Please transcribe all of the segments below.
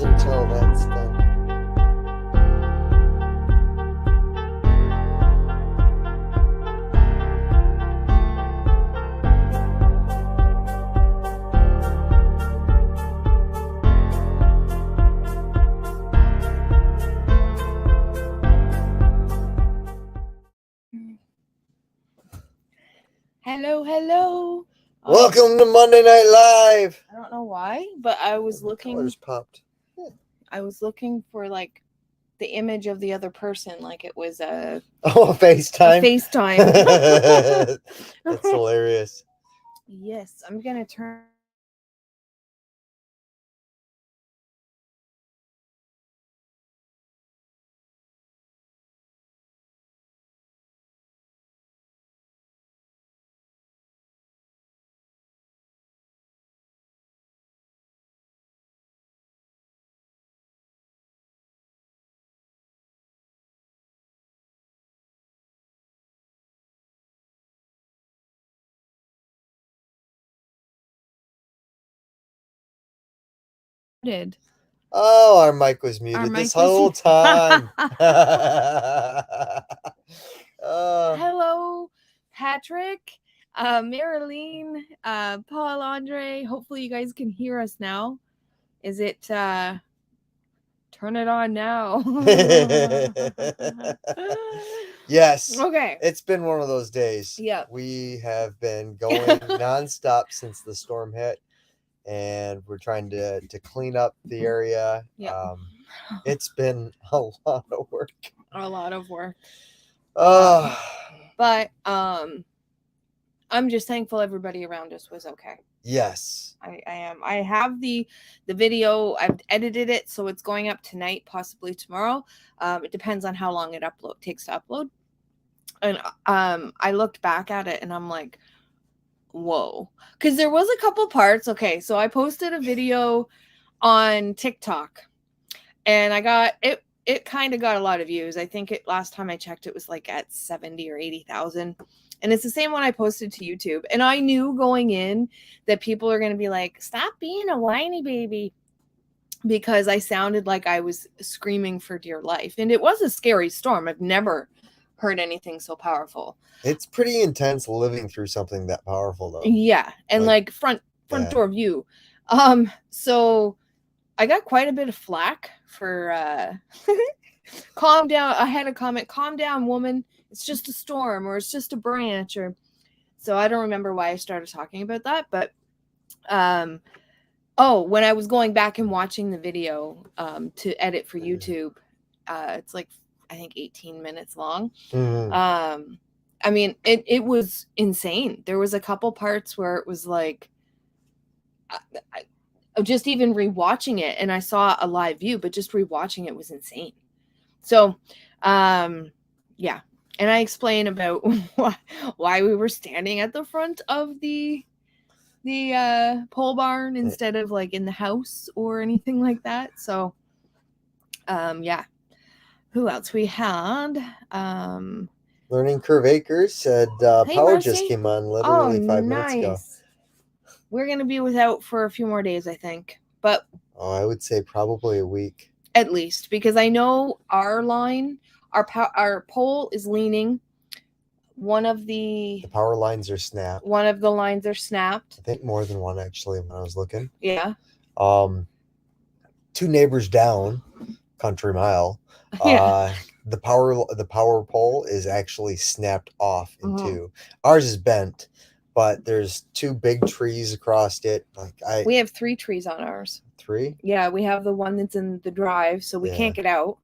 hours until that's done. Hello. Welcome to Monday Night Live. I don't know why, but I was looking. Colors popped. I was looking for like the image of the other person, like it was a FaceTime. FaceTime. That's hilarious. Yes, I'm gonna turn. Oh, our mic was muted this whole time. Hello, Patrick, Marilyn, Paul, Andre. Hopefully, you guys can hear us now. Is it? Turn it on now. Yes. Okay. It's been one of those days. Yeah. We have been going nonstop since the storm hit, and we're trying to clean up the area. Yeah. It's been a lot of work. A lot of work. But I'm just thankful everybody around us was okay. Yes. I am. I have the video. I've edited it, so it's going up tonight, possibly tomorrow. It depends on how long it takes to upload. And I looked back at it and I'm like, whoa. Because there was a couple parts. Okay, so I posted a video on TikTok and I got it. It kind of got a lot of views. I think last time I checked, it was like at 70 or 80,000. And it's the same one I posted to YouTube. And I knew going in that people are going to be like, stop being a whiny baby. Because I sounded like I was screaming for dear life. And it was a scary storm. I've never heard anything so powerful. It's pretty intense living through something that powerful, though. Yeah. And like front door view. So I got quite a bit of flack for calm down. I had a comment, calm down, woman. It's just a storm, or it's just a branch, or so I don't remember why I started talking about that, but when I was going back and watching the video to edit for YouTube, it's like I think 18 minutes long. Mm-hmm. I mean, it was insane. There was a couple parts where it was like just even rewatching it, and I saw a live view, but just rewatching it was insane. So, yeah. And I explain about why we were standing at the front of the pole barn instead of like in the house or anything like that. So, yeah. Who else we had? Learning Curve Acres said Hey, power Marcy. just came on literally 5 minutes ago. We're going to be without for a few more days, I think. But I would say probably a week. At least, because I know our line, our pole is leaning. One of the power lines are snapped. One of the lines are snapped. I think more than one, actually, when I was looking. Yeah. 2 neighbors down, country mile. Yeah. The power pole is actually snapped off in two. Ours is bent, but there's 2 big trees across it. We have 3 trees on ours. 3? Yeah, we have the one that's in the drive, so we can't get out.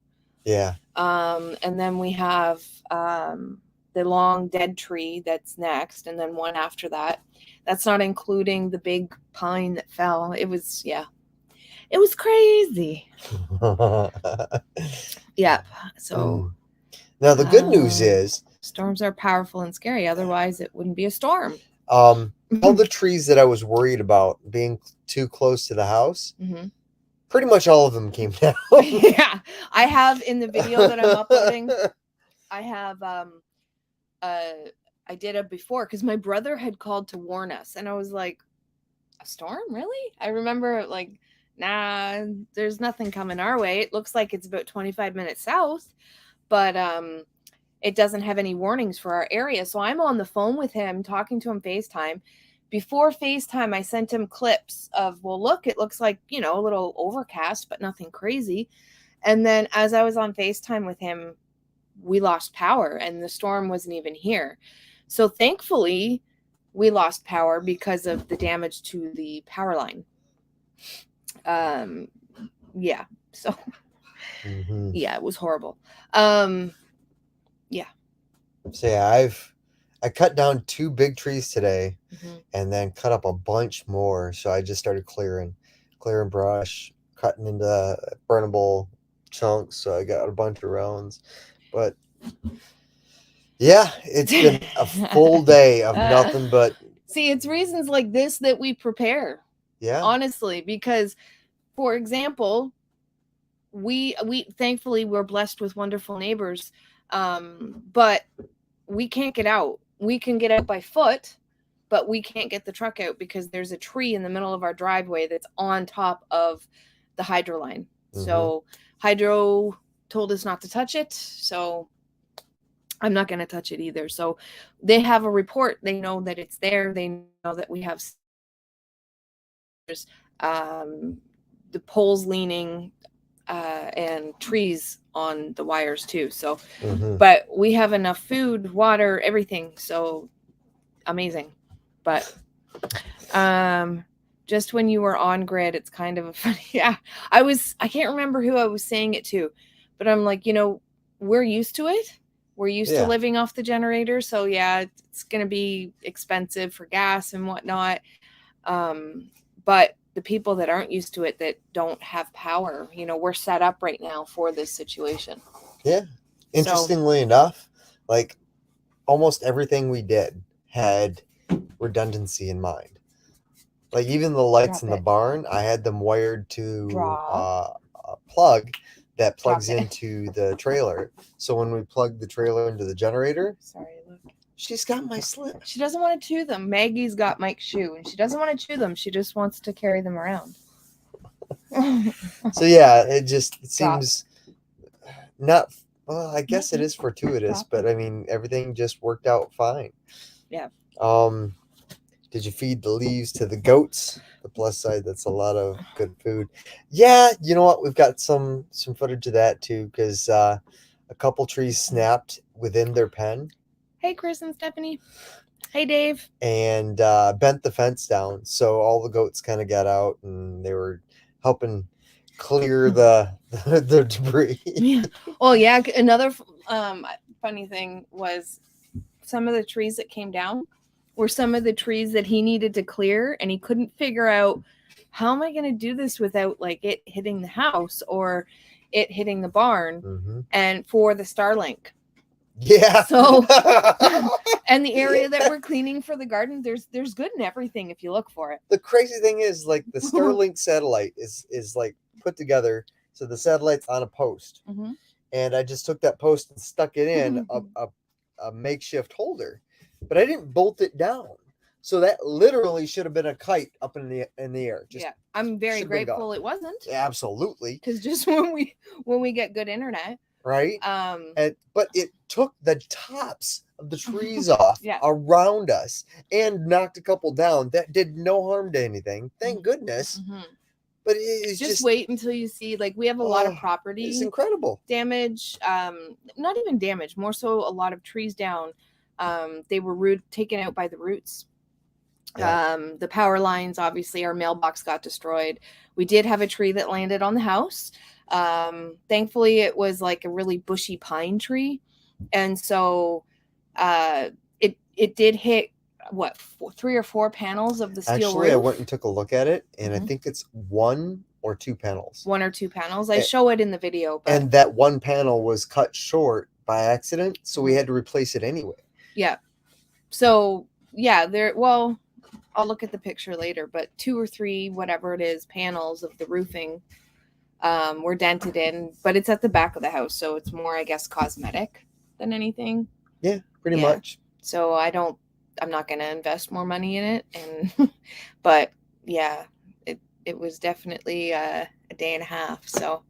Yeah. And then we have the long dead tree that's next, and then one after that. That's not including the big pine that fell. It was crazy. Yep. So now the good news is storms are powerful and scary. Otherwise, it wouldn't be a storm. All the trees that I was worried about being too close to the house, pretty much all of them came down. Yeah, I have in the video that I'm uploading. I have I did it before because my brother had called to warn us, and I was like, a storm, really? I remember like nah, there's nothing coming our way. It looks like it's about 25 minutes south, but it doesn't have any warnings for our area. So I'm on the phone with him, talking to him FaceTime. Before FaceTime, I sent him clips of, well, look, it looks like, you know, a little overcast, but nothing crazy. And then as I was on FaceTime with him, we lost power and the storm wasn't even here. So thankfully, we lost power because of the damage to the power line. Yeah. So yeah, it was horrible. Yeah. So yeah, I cut down 2 big trees today, and then cut up a bunch more. So I just started clearing brush, cutting into burnable chunks. So I got a bunch of rounds. But yeah, it's been a full day of nothing but. See, it's reasons like this that we prepare. Yeah. Honestly, because, for example, we thankfully we're blessed with wonderful neighbors, but we can't get out. We can get out by foot, but we can't get the truck out because there's a tree in the middle of our driveway that's on top of the hydro line. So hydro told us not to touch it, so I'm not going to touch it either. So they have a report. They know that it's there. They know that we have the poles leaning and trees on the wires too. So, but we have enough food, water, everything. So amazing. But just when you were on grid, it's kind of a funny. Yeah, I can't remember who I was saying it to, but I'm like, you know, we're used to it. We're used to living off the generator. So yeah, it's going to be expensive for gas and whatnot. But the people that aren't used to it, that don't have power, you know, we're set up right now for this situation. Yeah. Interestingly enough, like almost everything we did had redundancy in mind. Like even the lights in the barn, I had them wired to a plug that plugs into the trailer. So when we plug the trailer into the generator, look. She's got my slip. She doesn't want to chew them. Maggie's got Mike's shoe, and she doesn't want to chew them. She just wants to carry them around. So yeah, it seems not. Well, I guess it is fortuitous, but I mean everything just worked out fine. Yeah. Did you feed the leaves to the goats? The plus side, that's a lot of good food. Yeah, you know what? We've got some footage of that too, because a couple trees snapped within their pen. Hey, Chris and Stephanie. Hey, Dave. And bent the fence down. So all the goats kind of got out and they were helping clear the debris. Yeah. Oh, yeah. Another funny thing was some of the trees that came down were some of the trees that he needed to clear, and he couldn't figure out, how am I going to do this without like it hitting the house or it hitting the barn, and for the Starlink. Yeah. So, and the area that we're cleaning for the garden, there's good in everything if you look for it. The crazy thing is, like, the Starlink satellite is like put together, so the satellite's on a post, and I just took that post and stuck it in a makeshift holder, but I didn't bolt it down. So that literally should have been a kite up in the air. Just yeah, I'm very grateful it wasn't. Absolutely, because just when we get good internet. Right. But it took the tops of the trees off around us and knocked a couple down. That did no harm to anything. Thank goodness. But it's just wait until you see, like, we have a lot of property. It's incredible. Damage. Not even damage, more so a lot of trees down. They were taken out by the roots. Yeah. The power lines, obviously, our mailbox got destroyed. We did have a tree that landed on the house. Thankfully it was like a really bushy pine tree, and so it did hit 3 or 4 panels of the steel roof. I went and took a look at it, and I think it's 1 or 2 panels. 1 or 2 panels. I show it in the video, but... and that one panel was cut short by accident, so we had to replace it anyway. Yeah. So yeah, well, I'll look at the picture later, but 2 or 3, whatever it is, panels of the roofing were dented in, but it's at the back of the house, so it's more, I guess, cosmetic than anything. Yeah, pretty much. So I'm not going to invest more money in it, and but yeah, it was definitely a day and a half. So,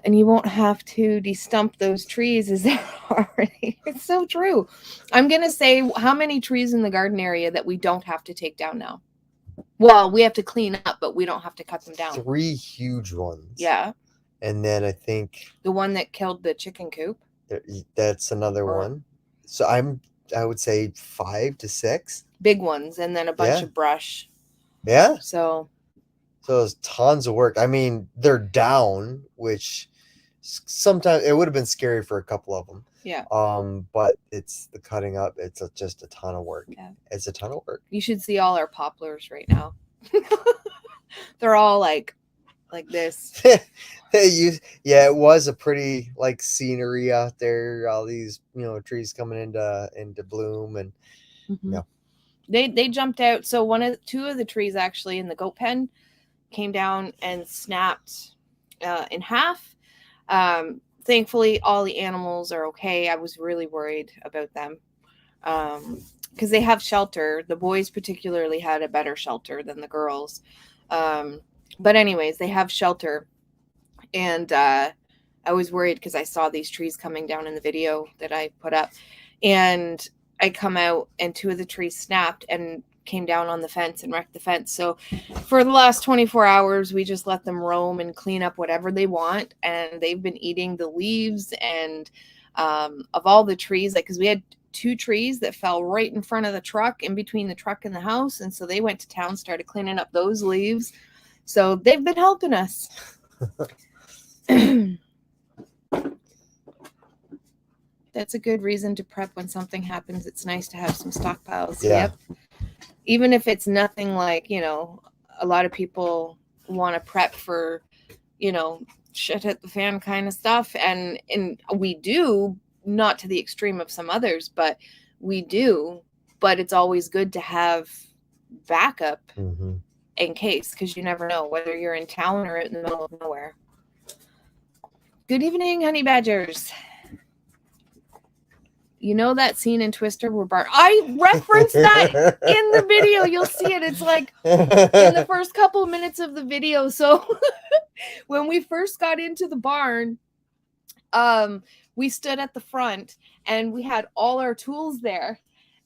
and you won't have to de-stump those trees, is there already? It's so true. I'm gonna say, how many trees in the garden area that we don't have to take down now? Well, we have to clean up, but we don't have to cut them down. 3 huge ones. Yeah. And then I think the one that killed the chicken coop. That's another one. So I would say 5 to 6 big ones, and then a bunch of brush. Yeah. So it's tons of work. I mean, they're down, which sometimes it would have been scary for a couple of them. Yeah. But it's the cutting up. It's just a ton of work. Yeah. It's a ton of work. You should see all our poplars right now. They're all like this. Yeah, it was a pretty like scenery out there. All these trees coming into bloom, and they jumped out. So two of the trees actually in the goat pen came down and snapped in half. Thankfully, all the animals are okay. I was really worried about them because they have shelter. The boys particularly had a better shelter than the girls. But anyways, they have shelter. And I was worried because I saw these trees coming down in the video that I put up. And I come out and two of the trees snapped and came down on the fence and wrecked the fence. So for the last 24 hours, we just let them roam and clean up whatever they want. And they've been eating the leaves and of all the trees, like, because we had 2 trees that fell right in front of the truck, in between the truck and the house. And so they went to town, started cleaning up those leaves. So they've been helping us. That's a good reason to prep when something happens. It's nice to have some stockpiles. Yeah. Yep. Even if it's nothing like, a lot of people want to prep for, shit hit the fan kind of stuff. And we do, not to the extreme of some others, but we do. But it's always good to have backup in case, because you never know whether you're in town or out in the middle of nowhere. Good evening, honey badgers. You know that scene in Twister where Bart... I referenced that in the video. You'll see it. It's like in the first couple of minutes of the video. So when we first got into the barn, we stood at the front and we had all our tools there.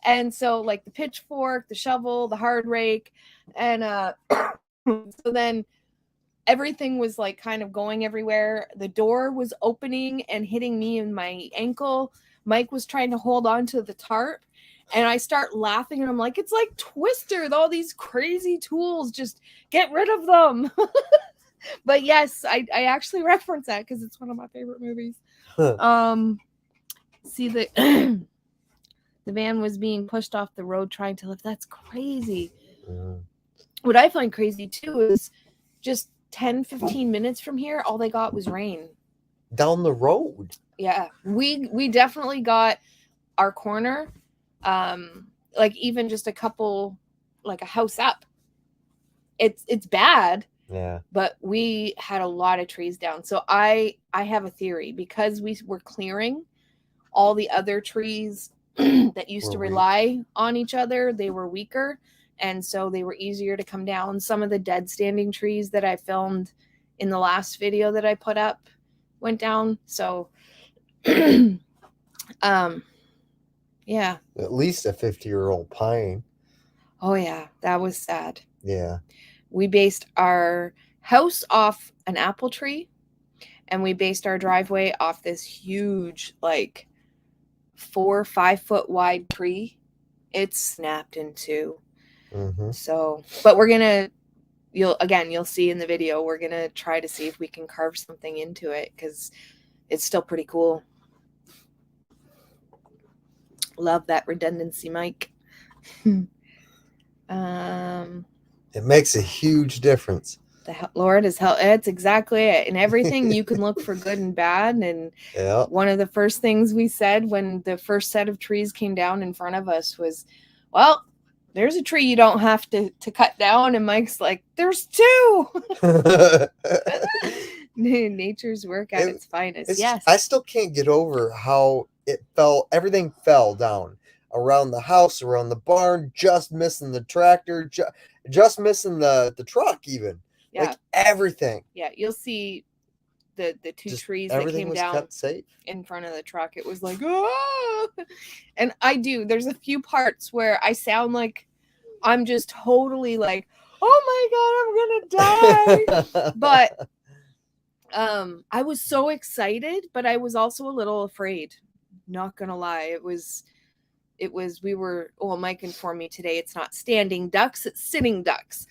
And so like the pitchfork, the shovel, the hard rake, and so then everything was like kind of going everywhere. The door was opening and hitting me in my ankle. Mike was trying to hold on to the tarp, and I start laughing, and I'm like, it's like Twister with all these crazy tools. Just get rid of them. But yes, I actually reference that because it's one of my favorite movies. See the the van was being pushed off the road trying to lift. That's crazy. What I find crazy too is just 10-15 minutes from here, all they got was rain down the road. Yeah, we definitely got our corner, like even just a couple, like a house up. It's bad. Yeah. But we had a lot of trees down. So I have a theory, because we were clearing all the other trees that used to rely on each other. They were weaker, and so they were easier to come down. Some of the dead standing trees that I filmed in the last video that I put up went down. So yeah, at least a 50-year-old pine. Oh yeah, that was sad. Yeah, we based our house off an apple tree, and we based our driveway off this huge, like 4 or 5 foot wide tree. It snapped in 2. So, but we're gonna, you'll see in the video, we're gonna try to see if we can carve something into it, because it's still pretty cool. Love that redundancy, Mike. It makes a huge difference. The Lord is hell. It's exactly it. In everything, you can look for good and bad. And one of the first things we said when the first set of trees came down in front of us was, well, there's a tree you don't have to cut down. And Mike's like, there's 2. Nature's work at its finest. Yes. I still can't get over how it fell. Everything fell down. around the house, around the barn, just missing the tractor, just missing the truck even. Yeah. Like everything. Yeah, you'll see the two Just trees that everything came was down kept safe. in front of the truck. It was like, ah! And there's a few parts where I sound like I'm just totally like, oh my God, I'm gonna die. But I was so excited, but I was also a little afraid. Not gonna lie. Mike informed me today it's not standing ducks, it's sitting ducks.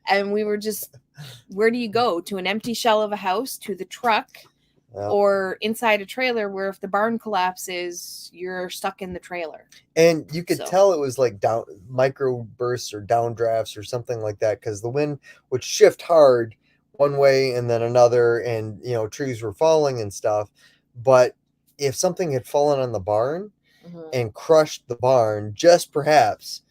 And we were just, where do you go? To an empty shell of a house, to the truck, or inside a trailer where if the barn collapses, you're stuck in the trailer. And you could tell it was like down micro bursts or downdrafts or something like that, because the wind would shift hard one way and then another, and trees were falling and stuff. But if something had fallen on the barn and crushed the barn, just perhaps,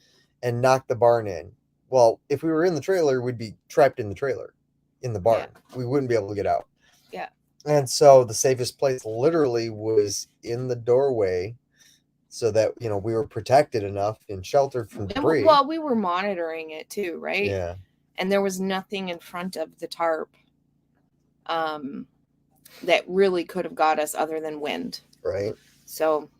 and knocked the barn in, well, if we were in the trailer, we'd be trapped in the trailer, in the barn. Yeah. We wouldn't be able to get out. Yeah. And so the safest place literally was in the doorway, so that we were protected enough and sheltered from debris. Well, we were monitoring it too, right? Yeah. And there was nothing in front of the tarp that really could have got us other than wind. Right. So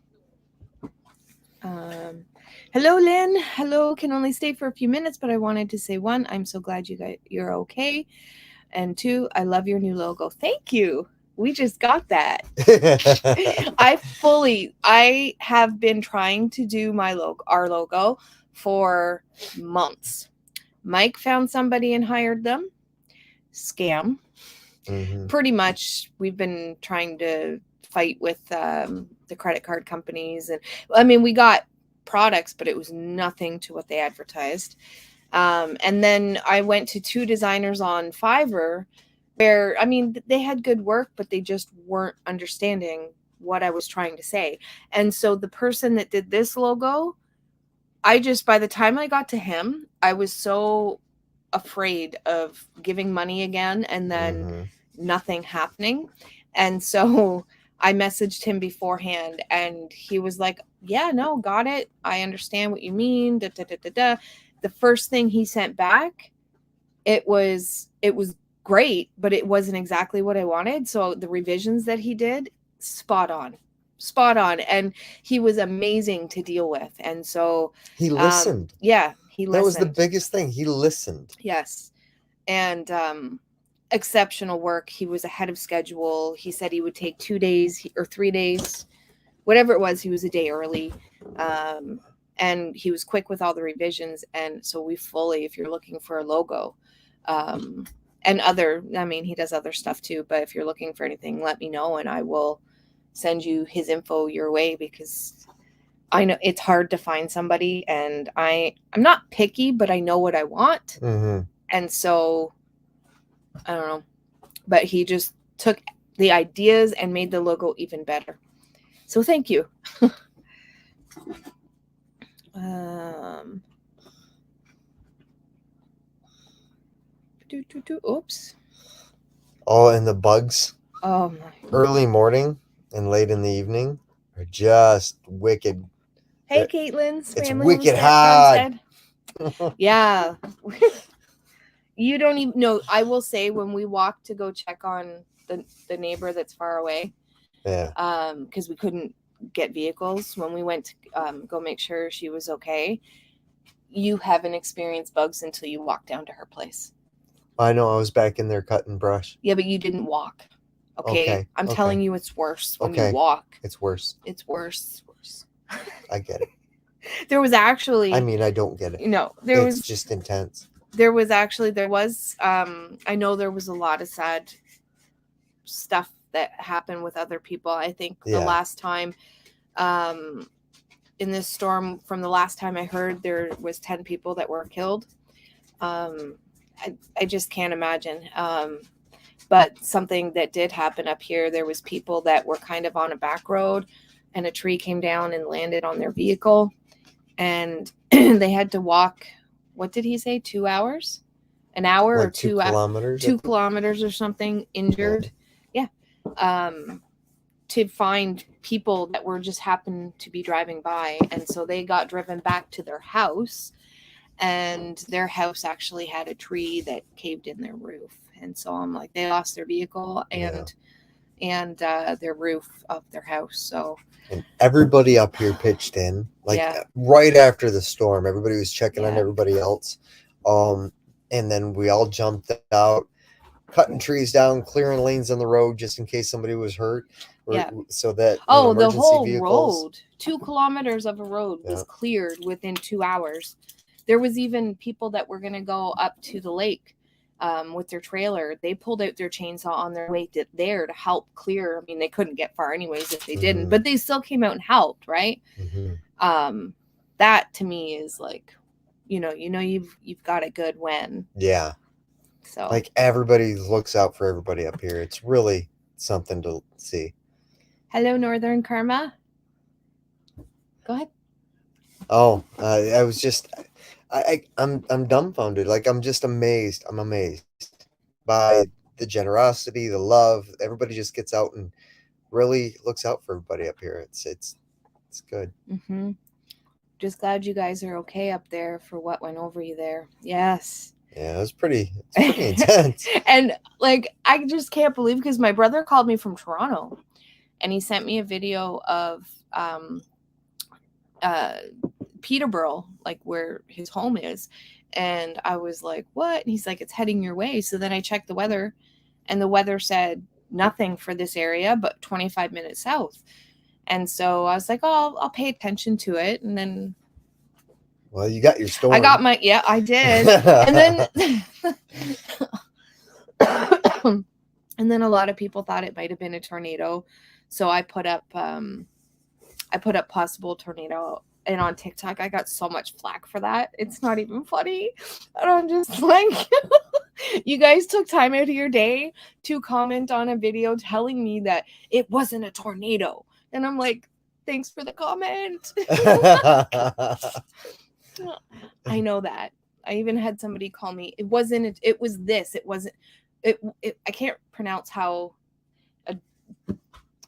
hello, Lynn. Hello, can only stay for a few minutes, but I wanted to say, 1, I'm so glad you're okay. And 2, I love your new logo. Thank you. We just got that. I have been trying to do our logo for months. Mike found somebody and hired them. Scam. Mm-hmm. Pretty much, we've been trying to fight with the credit card companies. And I mean, we got products, but it was nothing to what they advertised. And then I went to 2 designers on Fiverr where, I mean, they had good work, but they just weren't understanding what I was trying to say. And so the person that did this logo, by the time I got to him, I was so afraid of giving money again and then nothing happening. And so I messaged him beforehand and he was like, yeah, no, got it. I understand what you mean. Da, da, da, da, da. The first thing he sent back, it was great, but it wasn't exactly what I wanted. So the revisions that he did, spot on. And he was amazing to deal with. And so he listened. Yeah, he listened. That was the biggest thing. He listened. Yes. And exceptional work. He was ahead of schedule. He said he would take 2 days or 3 days, whatever it was. He was a day early. And he was quick with all the revisions. And so if you're looking for a logo, and he does other stuff too, but if you're looking for anything, let me know and I will send you his info your way, because I know it's hard to find somebody, and I'm not picky, but I know what I want. Mm-hmm. And so I don't know, but he just took the ideas and made the logo even better. So thank you. Oops. Oh, and the bugs. Oh my. Early morning and late in the evening are just wicked. Hey, Caitlin's it's wicked hard. Yeah. You don't even know. I will say, when we walked to go check on the neighbor that's far away, yeah, because we couldn't get vehicles, when we went to go make sure she was okay, you haven't experienced bugs until you walk down to her place. I know. I was back in there cutting brush. Yeah, but you didn't walk. Okay. I'm telling you, it's worse when you walk. It's worse. It's worse. I get it. There was actually. I mean, I don't get it. No, it's just intense. There was I know there was a lot of sad stuff that happened with other people. I think the last time in this storm, from the last time I heard, there was 10 people that were killed. I just can't imagine. But something that did happen up here, there was people that were kind of on a back road and a tree came down and landed on their vehicle, and they had to walk, what did he say, 2 hours? An hour, like, or 2 kilometers? 2 kilometers or something, injured. Yeah. to find people that were just happened to be driving by. And so they got driven back to their house, and their house actually had a tree that caved in their roof. And so I'm like, they lost their vehicle and their roof of their house. So and everybody up here pitched in, like right after the storm. Everybody was checking on everybody else. And then we all jumped out, cutting trees down, clearing lanes on the road just in case somebody was hurt. So that the whole road, 2 kilometers of a road was cleared within 2 hours. There was even people that were going to go up to the lake with their trailer. They pulled out their chainsaw on their way there to help clear. I mean, they couldn't get far anyways if they didn't, but they still came out and helped, right? That to me is like, you've got it good when. Yeah. So like everybody looks out for everybody up here. It's really something to see. Hello, Northern Karma. Go ahead. Oh, I was just, I'm dumbfounded. Like, I'm just amazed. I'm amazed by the generosity, the love. Everybody just gets out and really looks out for everybody up here. It's good. Just glad you guys are okay up there for what went over you there. Yes. Yeah, it's pretty intense. And like, I just can't believe, because my brother called me from Toronto and he sent me a video of Peterborough, like where his home is. And I was like, what? And he's like, it's heading your way. So then I checked the weather, and the weather said nothing for this area, but 25 minutes south. And so I was like, oh, I'll pay attention to it. And then, well, you got your storm. I got my, I did. And then, and then a lot of people thought it might've been a tornado. So I put up possible tornado. And on TikTok, I got so much flack for that. It's not even funny. And I'm just like, you guys took time out of your day to comment on a video telling me that it wasn't a tornado. And I'm like, thanks for the comment. I know that. I even had somebody call me. It wasn't, it was this. It wasn't, I can't pronounce how.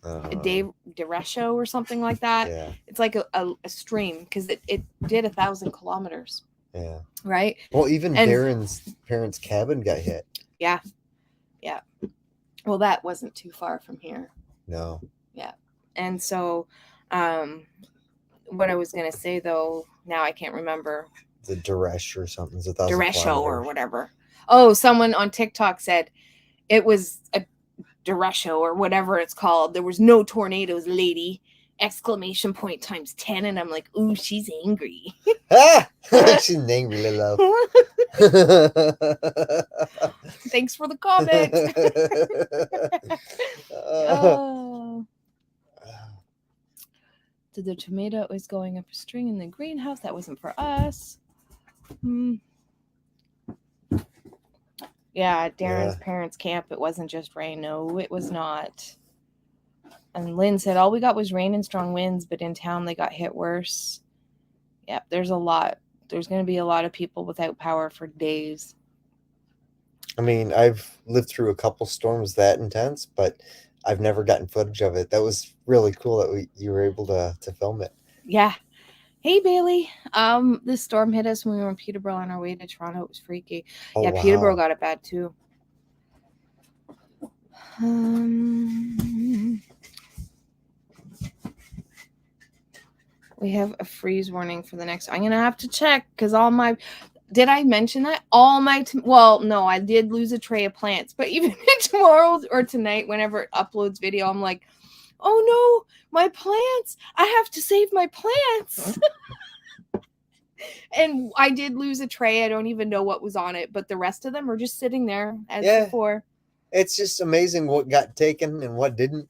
A derecho or something like that. Yeah. It's like a stream, because it did 1,000 kilometers. Yeah. Right. Well, even Darren's parents' cabin got hit. Yeah. Yeah. Well, that wasn't too far from here. No. Yeah. And so, what I was gonna say though, now I can't remember. The derecho or something. Derecho or whatever. Oh, someone on TikTok said it was a derecho or whatever it's called. There was no tornadoes, lady! ! Times 10. And I'm like, ooh, she's angry. She's an angry little love. Thanks for the comment. Oh. The tomato is going up a string in the greenhouse. That wasn't for us. Yeah, Darren's parents' camp, it wasn't just rain. No, it was not. And Lynn said, all we got was rain and strong winds, but in town they got hit worse. Yep, there's a lot. There's going to be a lot of people without power for days. I mean, I've lived through a couple storms that intense, but I've never gotten footage of it. That was really cool that you were able to film it. Yeah. Hey, Bailey. This storm hit us when we were in Peterborough on our way to Toronto. It was freaky. Oh, yeah, wow. Peterborough got it bad too. We have a freeze warning for the next. I'm going to have to check, because all my... Did I mention that? All my... well, no, I did lose a tray of plants. But even tomorrow or tonight, whenever it uploads video, I'm like, oh no, my plants. I have to save my plants. And I did lose a tray. I don't even know what was on it, but the rest of them are just sitting there as before. It's just amazing what got taken and what didn't.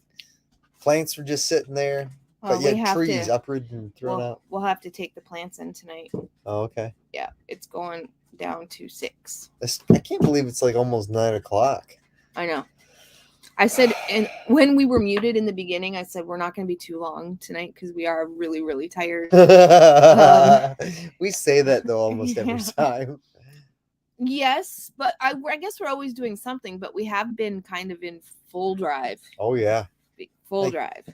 Plants were just sitting there, but yet trees uprooted and thrown out. We'll have to take the plants in tonight. Oh, okay. Yeah, it's going down to 6. I can't believe it's like almost 9 o'clock. I know. I said, and when we were muted in the beginning, I said, we're not going to be too long tonight because we are really, really tired. We say that though almost every time. Yes, but I guess we're always doing something, but we have been kind of in full drive. Oh, yeah. Full Like, drive.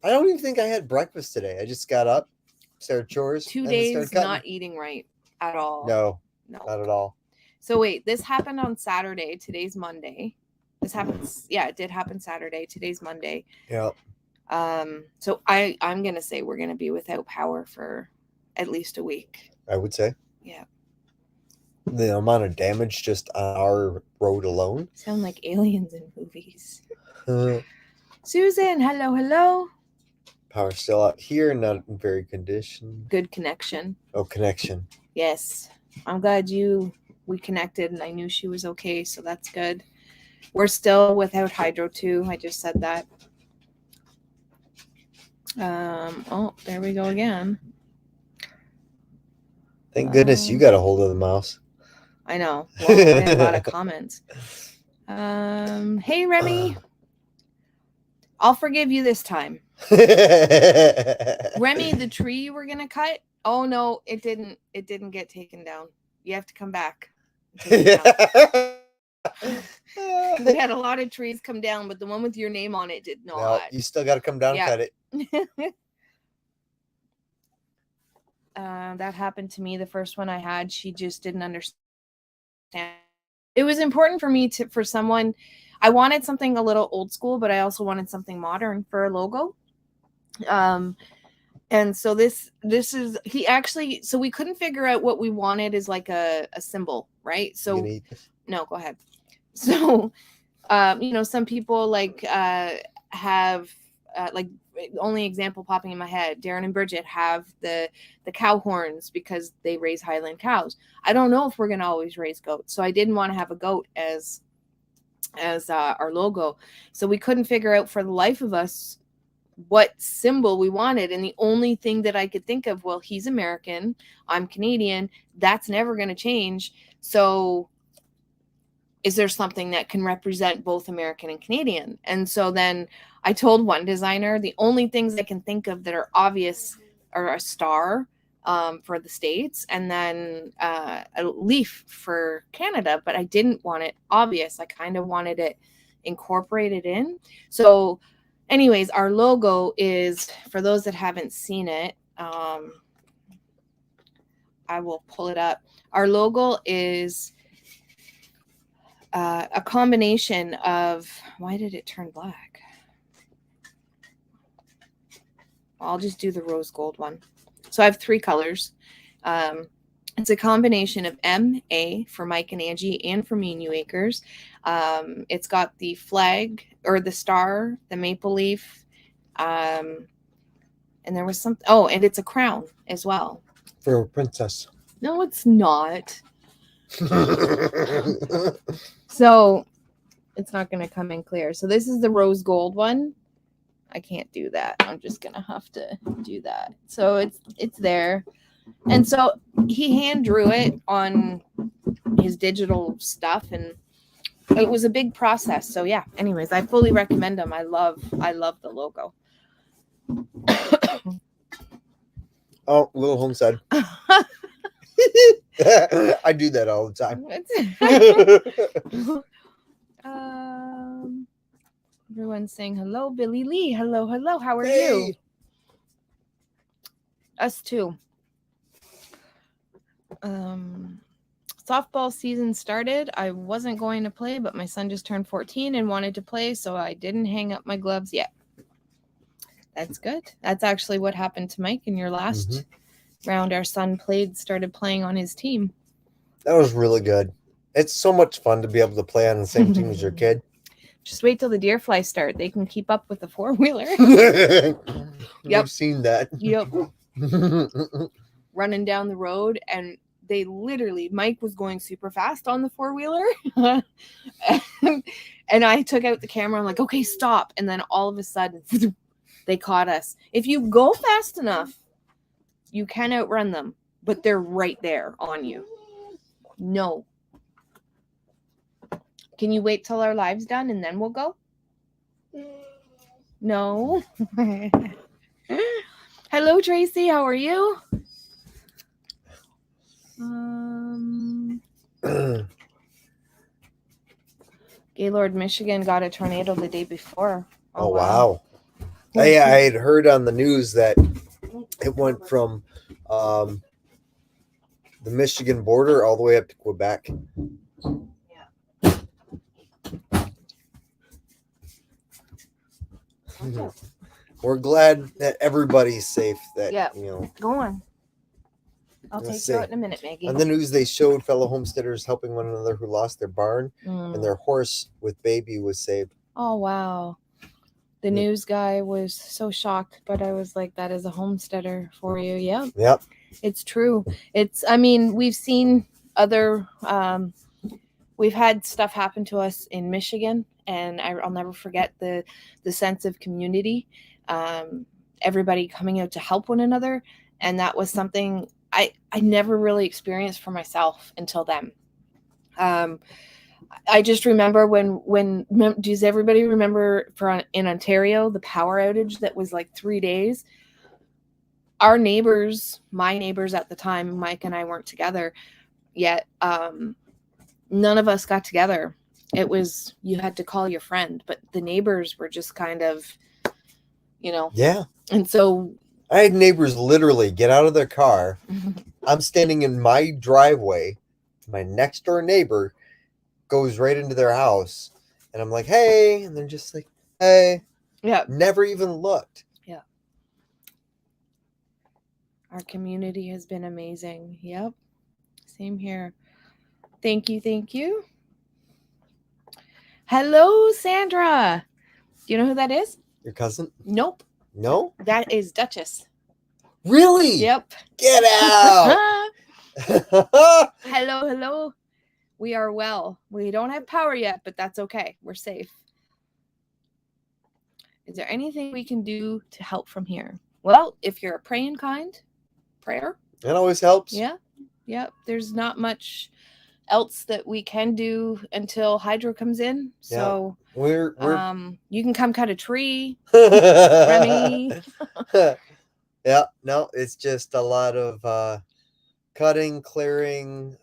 I don't even think I had breakfast today. I just got up, started chores, 2 and then started days cutting. not eating right at all. No, No. not at all. So wait, this happened on Saturday. Today's Monday. This happens. Yeah, it did happen Saturday. Today's Monday. Yeah. So I'm gonna say we're gonna be without power for at least a week. I would say. Yeah. The amount of damage just on our road alone. Sound like aliens in movies. Susan, hello. Power's still out here, not in very condition. Good connection. Oh, connection. Yes. I'm glad we connected and I knew she was okay, so that's good. We're still without hydro too. I just said that. Oh, there we go again. Thank goodness you got a hold of the mouse. I know. Well, I had a lot of comments. Hey Remy. I'll forgive you this time. Remy, the tree you were gonna cut. Oh no, it didn't get taken down. You have to come back. We had a lot of trees come down, but the one with your name on it did not. No, you still got to come down and cut it. That happened to me. The first one I had, she just didn't understand. It was important for me for someone. I wanted something a little old school, but I also wanted something modern for a logo. And so this is so we couldn't figure out what we wanted as like a symbol, right? So no, go ahead. So some people like have like only example popping in my head, Darren and Bridget have the cow horns because they raise Highland cows. I don't know if we're gonna always raise goats, so I didn't want to have a goat as our logo. So we couldn't figure out for the life of us what symbol we wanted, and the only thing that I could think of, well, he's American, I'm Canadian, that's never going to change. So is there something that can represent both American and Canadian? And so then I told one designer, the only things I can think of that are obvious are a star for the States, and then a leaf for Canada, but I didn't want it obvious. I kind of wanted it incorporated in. So anyways, our logo is, for those that haven't seen it, I will pull it up. Our logo is a combination of, why did it turn black? I'll just do the rose gold one. So I have 3 colors. It's a combination of MA for Mike and Angie and for me and you Acres. It's got the flag or the star, the maple leaf. And there was something. Oh, and it's a crown as well. For a princess. No, it's not. So it's not going to come in clear. So this is the rose gold one. I can't do that. I'm just going to have to do that. So it's there. And so he hand drew it on his digital stuff, and it was a big process. So yeah, anyways, I fully recommend them. I love the logo. Oh, little homestead. I do that all the time. Everyone's saying hello, Billy Lee. Hello. How are you? Us too. Softball season started. I wasn't going to play, but my son just turned 14 and wanted to play, so I didn't hang up my gloves yet. That's good. That's actually what happened to Mike in your last round. Our son started playing on his team. That was really good. It's so much fun to be able to play on the same team as your kid. Just wait till the deer flies start. They can keep up with the 4-wheeler. Yep. I've seen that. Yep. Running down the road, and they literally, Mike was going super fast on the 4-wheeler. and I took out the camera. I'm like, okay, stop. And then all of a sudden, they caught us. If you go fast enough, you can outrun them, but they're right there on you. No. Can you wait till our live's done and then we'll go? No. Hello, Tracy. How are you? Gaylord, Michigan got a tornado the day before. Oh wow. I had heard on the news that it went from the Michigan border all the way up to Quebec. Yeah. We're glad that everybody's safe. That Yeah. you know. Go on. I'll Let's take you see. out in a minute, Maggie. On the news, they showed fellow homesteaders helping one another who lost their barn, and their horse with baby was saved. Oh wow. The news guy was so shocked, but I was like, that is a homesteader for you. Yep. Yep. It's true. I mean, we've seen other, we've had stuff happen to us in Michigan, and I'll never forget the sense of community, everybody coming out to help one another. And that was something I never really experienced for myself until then. I just remember when does everybody remember in Ontario, the power outage that was like 3 days? Our neighbors, my neighbors at the time, Mike and I weren't together yet. None of us got together. It was, you had to call your friend, but the neighbors were just kind of, Yeah. And so I had neighbors literally get out of their car. I'm standing in my driveway. My next door neighbor goes right into their house, and I'm like, hey, and they're just like, hey. Yeah. Never even looked. Yeah. Our community has been amazing. Yep. Same here. Thank you. Thank you. Hello, Sandra. Do you know who that is? Your cousin? Nope. No? That is Duchess. Really? Yep. Get out. Hello, hello. We are well. We don't have power yet, but that's okay. We're safe. Is there anything we can do to help from here? Well, if you're a praying kind, prayer. It always helps. Yeah. Yep. There's not much else that we can do until hydro comes in. So we're you can come cut a tree. Remy. Yeah, no, it's just a lot of cutting, clearing,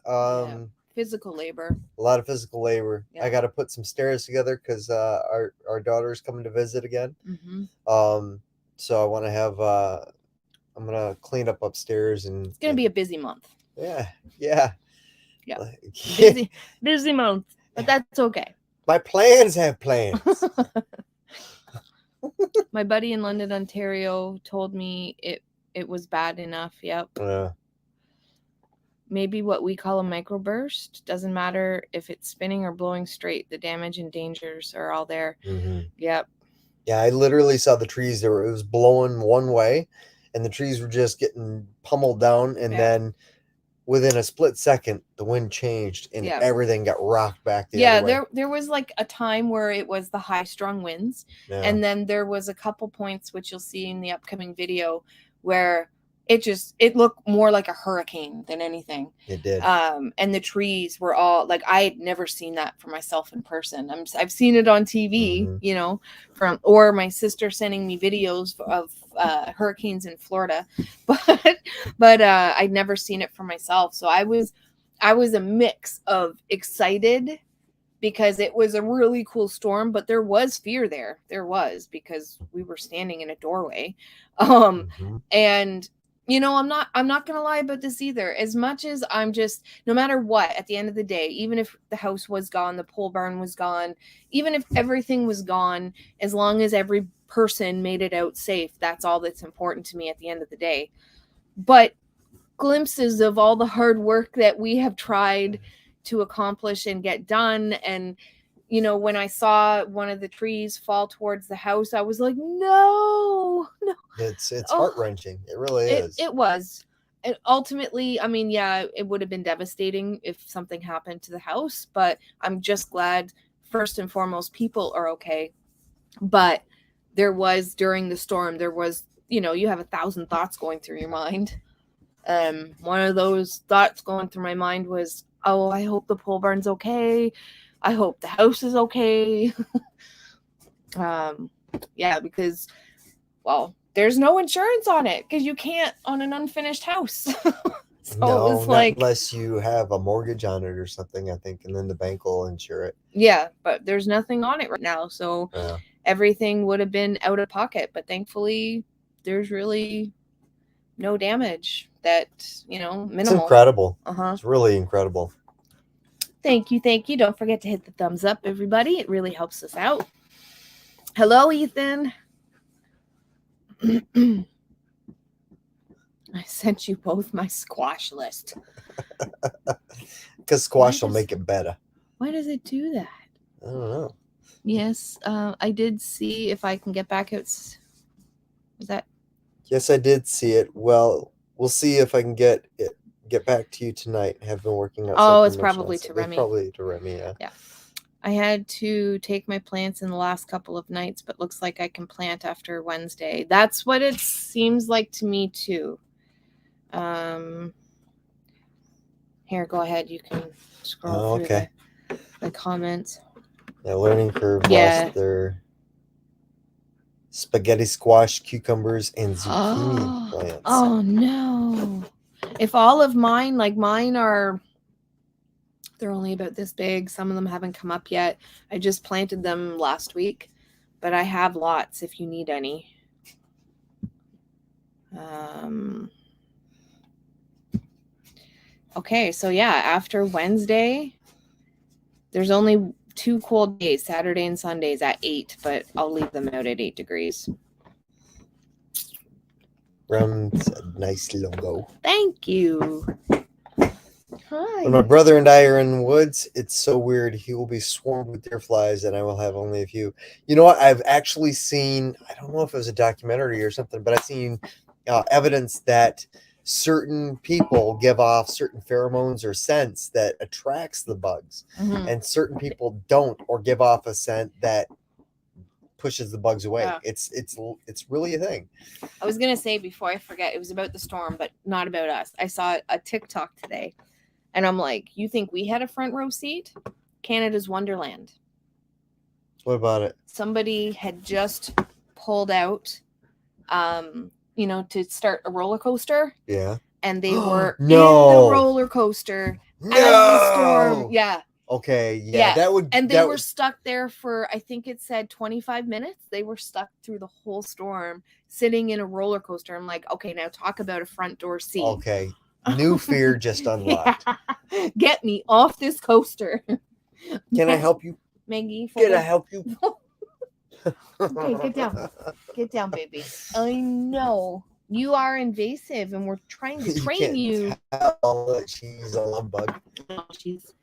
physical labor. A lot of physical labor. Yeah. I got to put some stairs together because our daughter's coming to visit again. Mm-hmm. So I want to have I'm gonna clean up upstairs, and it's gonna be a busy month. Yeah. Busy month, but that's okay. My plans have plans. My buddy in London, Ontario told me it was bad enough. Yep. Maybe what we call a microburst. Doesn't matter if it's spinning or blowing straight. The damage and dangers are all there. Mm-hmm. Yep. Yeah, I literally saw the trees. It was blowing one way, and the trees were just getting pummeled down. And then within a split second, the wind changed, and everything got rocked back the other way. There was like a time where it was the high strong winds, and then there was a couple points, which you'll see in the upcoming video, where it looked more like a hurricane than anything. It did. And the trees were all like, I had never seen that for myself in person. I've seen it on TV, or my sister sending me videos of hurricanes in Florida, but I'd never seen it for myself. So I was a mix of excited because it was a really cool storm, but there was fear there. There was, because we were standing in a doorway. And I'm not going to lie about this either. As much as I'm just, no matter what, at the end of the day, even if the house was gone, the pole barn was gone, even if everything was gone, as long as every person made it out safe, that's all that's important to me at the end of the day. But glimpses of all the hard work that we have tried to accomplish and get done, and when I saw one of the trees fall towards the house, I was like, no. It's heart-wrenching. It really is. It was. And ultimately, I mean, yeah, it would have been devastating if something happened to the house, but I'm just glad, first and foremost, people are okay. But there was, during the storm, there was, you have 1,000 thoughts going through your mind. One of those thoughts going through my mind was, oh, I hope the pole barn's okay. I hope the house is okay. Because, well, there's no insurance on it because you can't on an unfinished house. So no, it was like, unless you have a mortgage on it or something, I think, and then the bank will insure it. Yeah, but there's nothing on it right now. So everything would have been out of pocket. But thankfully, there's really no damage. That, minimal. It's incredible. Uh-huh. It's really incredible. Thank you. Don't forget to hit the thumbs up, everybody. It really helps us out. Hello, Ethan. I sent you both my squash list. Because squash will make it better. Why does it do that? I don't know. Yes, I did see if I can get back out. Is that? Yes, I did see it. Well, we'll see if I can get back to you tonight. I have been working out. Oh, it's probably to Remy. Probably to Remy, yeah. Yeah. I had to take my plants in the last couple of nights, but looks like I can plant after Wednesday. That's what it seems like to me too. Here, go ahead. You can scroll through the comments. Yeah, learning curve lost their spaghetti squash, cucumbers, and zucchini plants. Oh no. If all of mine, like mine are, they're only about this big. Some of them haven't come up yet. I just planted them last week, but I have lots if you need any. Okay, so yeah, after Wednesday, there's only 2 cold days, Saturday and Sundays at 8, but I'll leave them out at 8 degrees. Rum's a nice logo. Thank you. Hi. When my brother and I are in the woods, it's so weird. He will be swarmed with deer flies, and I will have only a few. You know what? I've actually seen, I don't know if it was a documentary or something, but I've seen evidence that certain people give off certain pheromones or scents that attracts the bugs, and certain people don't, or give off a scent that pushes the bugs away. Yeah. It's really a thing. I was gonna say before I forget, it was about the storm, but not about us. I saw a TikTok today, and I'm like, you think we had a front row seat? Canada's Wonderland. What about it? Somebody had just pulled out, to start a roller coaster. Yeah. And they were in the roller coaster as the storm. Yeah. Okay. Yeah. That would. And they were stuck there for, I think it said 25 minutes. They were stuck through the whole storm, sitting in a roller coaster. I'm like, okay, now talk about a front door seat. Okay. New fear just unlocked. Yeah. Get me off this coaster. Can I help you, Maggie? Can I help you? Okay, get down. Get down, baby. I know. You are invasive, and we're trying to train you. She's a love bug. No, she's...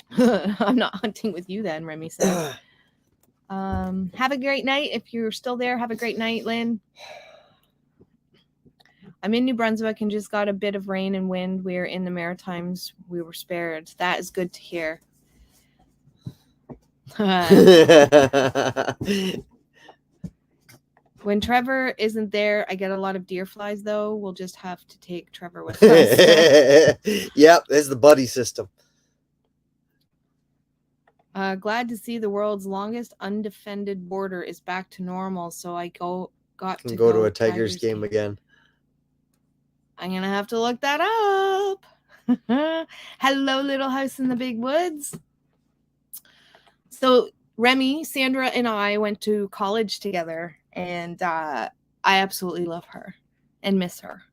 I'm not hunting with you then, Remy said. Have a great night. If you're still there, have a great night, Lynn. I'm in New Brunswick and just got a bit of rain and wind. We're in the Maritimes. We were spared. That is good to hear. When Trevor isn't there, I get a lot of deer flies, though. We'll just have to take Trevor with us. Yep, there's the buddy system. Glad to see the world's longest undefended border is back to normal, so I got to go to a Tigers game again. I'm going to have to look that up. Hello, Little House in the Big Woods. So Remy, Sandra, and I went to college together, and I absolutely love her and miss her.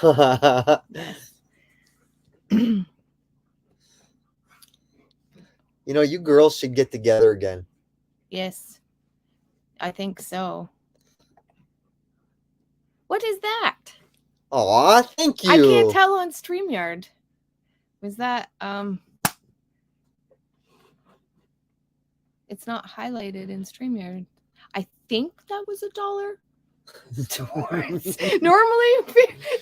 Yes. You girls should get together again. Yes, I think so. What is that? Aw, thank you. I can't tell on StreamYard. Was that it's not highlighted in StreamYard. I think that was $1. Normally,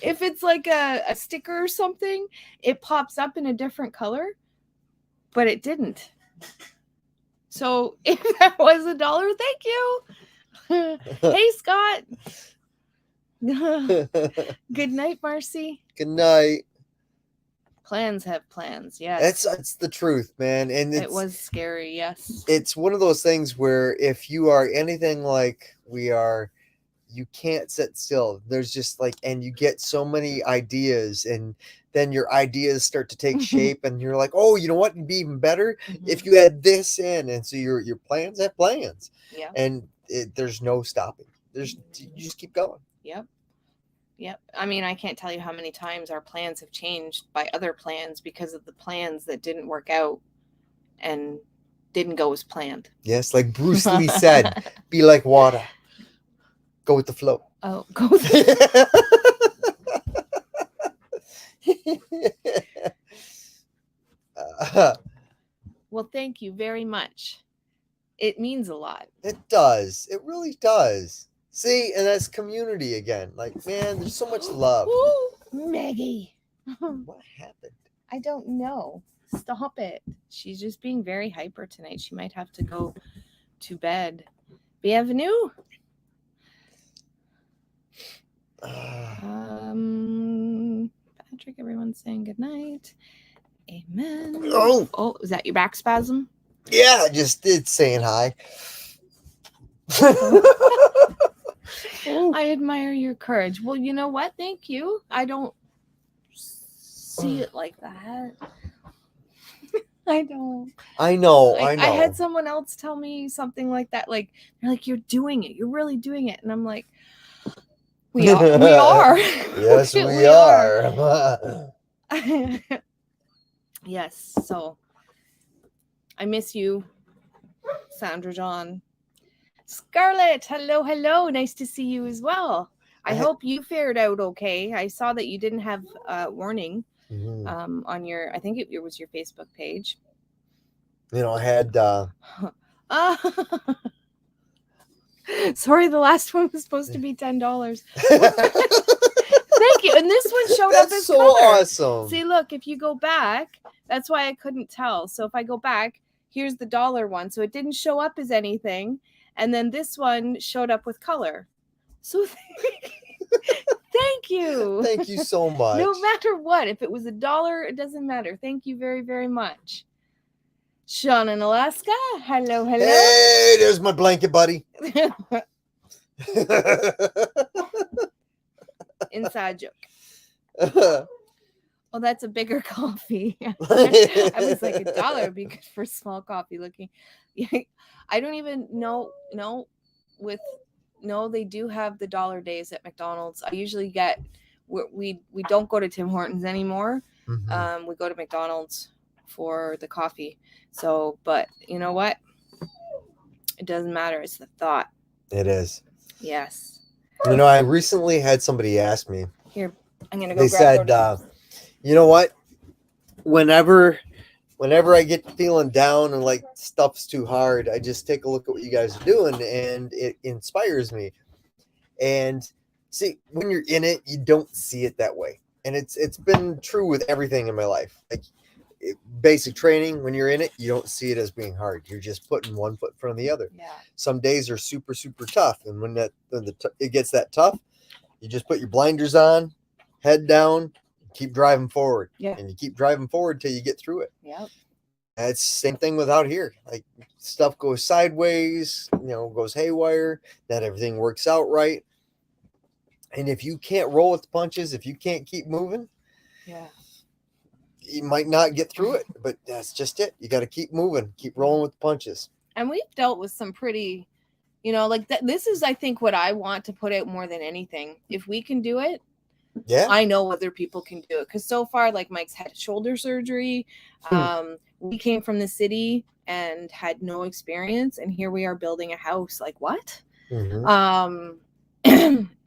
if it's like a sticker or something, it pops up in a different color, but it didn't. So if that was $1, thank you. Hey, Scott. Good night, Marcy. Good night. Plans have plans. Yes, that's the truth, man. And it was scary. Yes, it's one of those things where if you are anything like we are, you can't sit still. There's just and you get so many ideas, and then your ideas start to take shape, and you're like, oh, you know what would be even better if you add this in, and so your plans have plans, Yeah. and there's no stopping. You just keep going. Yep. I mean, I can't tell you how many times our plans have changed by other plans because of the plans that didn't work out and didn't go as planned. Yes, like Bruce Lee said, be like water. Go with the flow. Oh, go with the Well, thank you very much. It means a lot. It does. It really does. See, and that's community again. Like, man, there's so much love. Ooh, Maggie. What happened? I don't know. Stop it. She's just being very hyper tonight. She might have to go to bed. Bienvenue. Patrick, everyone's saying good night. Amen. Oh, was that your back spasm? Yeah, just did saying hi. I admire your courage. Well, you know what? Thank you. I don't see it like that. I don't. I know. I had someone else tell me something like that. Like, they're like, you're doing it. You're really doing it. And I'm like, we are. Yes, we are. Yes. So I miss you, Sandra John. Scarlett, hello. Nice to see you as well. I hope you fared out okay. I saw that you didn't have warning on your, I think it was your Facebook page. You know, I had sorry, the last one was supposed to be $10. Thank you. And this one showed up as so color. Awesome. See, look, if you go back, that's why I couldn't tell. So if I go back, here's the dollar one. So it didn't show up as anything. And then this one showed up with color. So thank you. Thank you so much. No matter what, if it was $1, it doesn't matter. Thank you very, very much. Sean in Alaska. Hello. Hey, there's my blanket buddy. Inside joke. Oh, that's a bigger coffee. I was like, $1 would be good for small coffee looking. I don't even know. No, they do have the dollar days at McDonald's. I usually get, we don't go to Tim Hortons anymore. Mm-hmm. We go to McDonald's for the coffee. So, but you know what? It doesn't matter. It's the thought. It is. Yes. You know, I recently had somebody ask me. Here, I'm going to go. They said, you know what? Whenever I get feeling down and like stuff's too hard, I just take a look at what you guys are doing and it inspires me. And see, when you're in it, you don't see it that way. And it's been true with everything in my life. Like basic training, when you're in it, you don't see it as being hard. You're just putting one foot in front of the other. Yeah. Some days are super, super tough. And when it gets that tough, you just put your blinders on, head down, keep driving forward. Yeah. And you keep driving forward till you get through it. Yep. And it's the same thing with out here. Like stuff goes sideways, goes haywire, not everything works out right. And if you can't roll with the punches, if you can't keep moving, yeah, you might not get through it. But that's just it. You got to keep moving, keep rolling with the punches. And we've dealt with some pretty, like this is, I think, what I want to put out more than anything. If we can do it, yeah, I know other people can do it. Because so far, like Mike's had shoulder surgery. We came from the city and had no experience, and here we are building a house. Like what? Mm-hmm.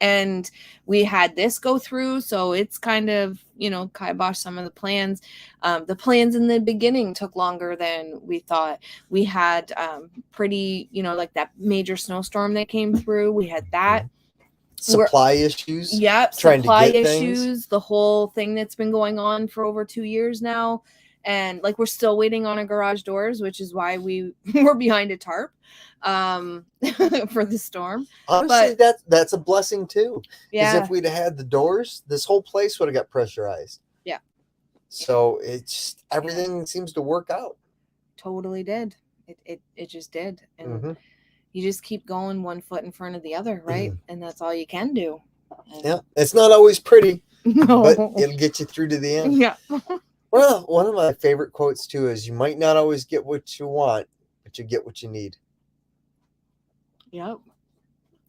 And we had this go through, so it's kind of kibosh some of the plans. The plans in the beginning took longer than we thought. We had pretty like that major snowstorm that came through. We had that supply issues. Yep, supply issues. The whole thing that's been going on for over 2 years now. And like we're still waiting on our garage doors, which is why we were behind a tarp for the storm. Honestly, that's a blessing too. Yeah. Because if we'd have had the doors, this whole place would have got pressurized. Yeah. So it's everything seems to work out. Totally did. It just did. And you just keep going one foot in front of the other, right? And that's all you can do. Yeah, it's not always pretty, No. but it'll get you through to the end. Yeah. One of my favorite quotes too is, "You might not always get what you want, but you get what you need." Yep.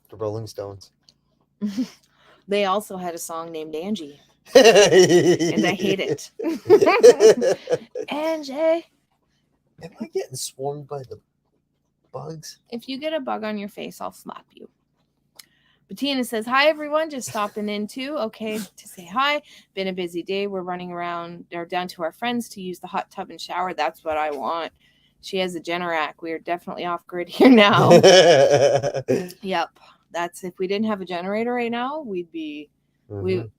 The Rolling Stones. They also had a song named Angie, And and I hate it. Angie. Am I getting swarmed by the bugs? If you get a bug on your face, I'll slap you. Bettina says, hi, everyone. Just stopping in too. Okay, to say hi. Been a busy day. We're running around or down to our friends to use the hot tub and shower. That's what I want. She has a Generac. We are definitely off grid here now. Yep. That's if we didn't have a generator right now, we'd be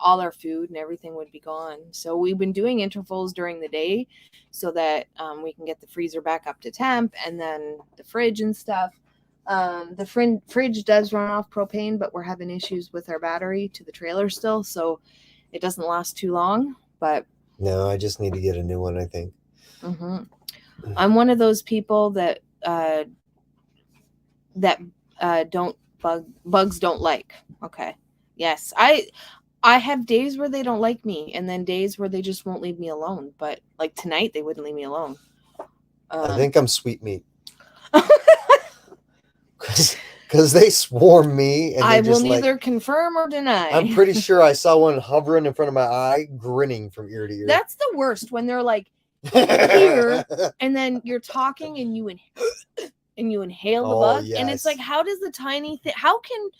all our food and everything would be gone. So we've been doing intervals during the day so that we can get the freezer back up to temp, and then the fridge and stuff. The fridge does run off propane, but we're having issues with our battery to the trailer still, so it doesn't last too long. But no, I just need to get a new one, I think. I'm one of those people that bugs don't like. Okay. Yes. I have days where they don't like me, and then days where they just won't leave me alone. But like tonight, they wouldn't leave me alone. I think I'm sweet meat. Because they swarm me. And I will neither confirm or deny. I'm pretty sure I saw one hovering in front of my eye, grinning from ear to ear. That's the worst, when they're like here, and then you're talking and you inhale the bug. Yes. And it's like, how does the tiny thing, how can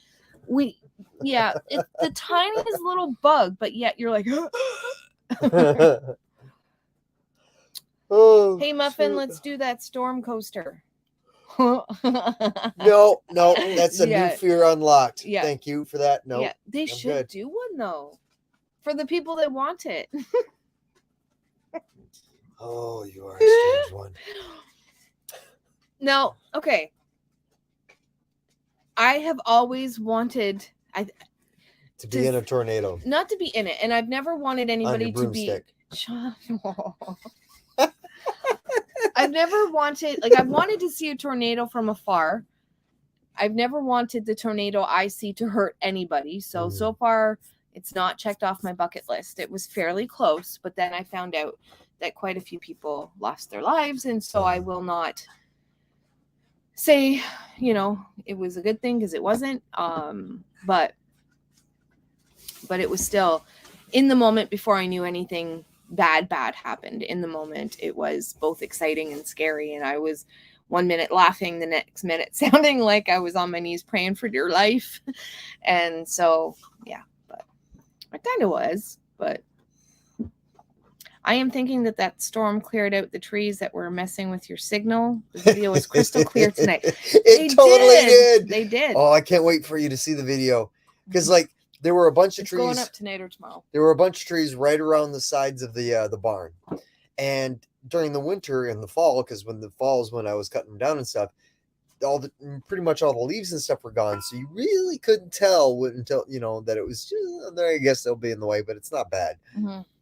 we, yeah, it's the tiniest little bug, but yet you're like, oh, hey, Muffin, let's do that storm coaster. No, that's a new fear unlocked. Yeah. Thank you for that. No, yeah, they should do one though, for the people that want it. Oh, you are a strange one. Now, okay. I have always wanted to be in a tornado. Not to be in it, and I've never wanted anybody to be. I've never wanted, like, I've wanted to see a tornado from afar. I've never wanted the tornado I see to hurt anybody. So far, it's not checked off my bucket list. It was fairly close, but then I found out that quite a few people lost their lives. And so I will not say, it was a good thing, because it wasn't. But it was still, in the moment, before I knew anything bad happened, in the moment, it was both exciting and scary. And I was 1 minute laughing, the next minute sounding like I was on my knees praying for dear life. And so, yeah, but I kind of was, but I am thinking that storm cleared out the trees that were messing with your signal. The video was crystal clear tonight. It totally did. They did. Oh, I can't wait for you to see the video, because there were a bunch of trees going up tonight or tomorrow. There were a bunch of trees right around the sides of the barn, and during the winter and the fall, because when I was cutting them down and stuff, pretty much all the leaves and stuff were gone, so you really couldn't tell until that it was just there. I guess they'll be in the way, but it's not bad.